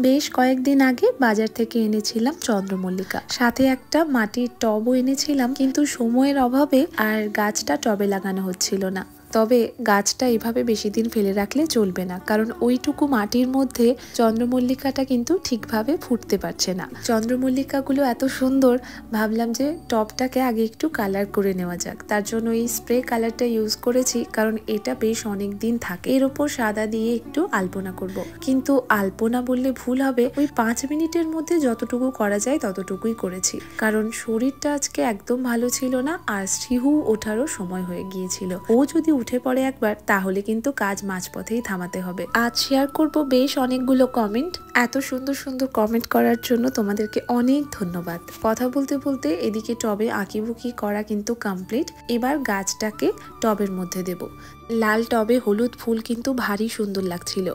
বেশ কয়েকদিন আগে বাজার থেকে এনেছিলাম চন্দ্রমল্লিকা, সাথে একটা মাটির টবও এনেছিলাম, কিন্তু সময়ের অভাবে আর গাছটা টবে লাগানো হচ্ছিল না। তবে গাছটা এভাবে বেশি দিন ফেলে রাখলে চলবে না, কারণ ওইটুকু মাটির মধ্যে চন্দ্রমল্লিকাটা কিন্তু ঠিকভাবে ফুটতে পারছে না। চন্দ্রমল্লিকাগুলো এত সুন্দর, ভাবলাম যে টবটাকে আগে একটু কালার করে নেওয়া যাক। তার জন্য এই স্প্রে কালারটা ইউজ করেছি, কারণ এটা বেশ অনেক দিন থাকে। এর ওপর সাদা দিয়ে একটু আলপনা করব, কিন্তু আলপনা বললে ভুল হবে, ওই 5 মিনিটের মধ্যে যতটুকু করা যায় ততটুকুই করেছি, কারণ শরীরটা আজকে একদম ভালো ছিল না, আর শিহু ওঠারও সময় হয়ে গিয়েছিল। ও যদি উঠে পড়ে একবার, তাহলে কিন্তু কাজ মাঝপথেই থামাতে হবে। আজ শেয়ার করব বেশ অনেকগুলো কমেন্ট। এত সুন্দর সুন্দর কমেন্ট করার জন্য তোমাদেরকে অনেক ধন্যবাদ। কথা বলতে বলতে এদিকে টবে আঁকিবুকি করা কিন্তু কমপ্লিট। এবার গাছটাকে টবের মধ্যে দেব। লাল টবে হলুদ ফুল কিন্তু ভারী সুন্দর লাগছিল।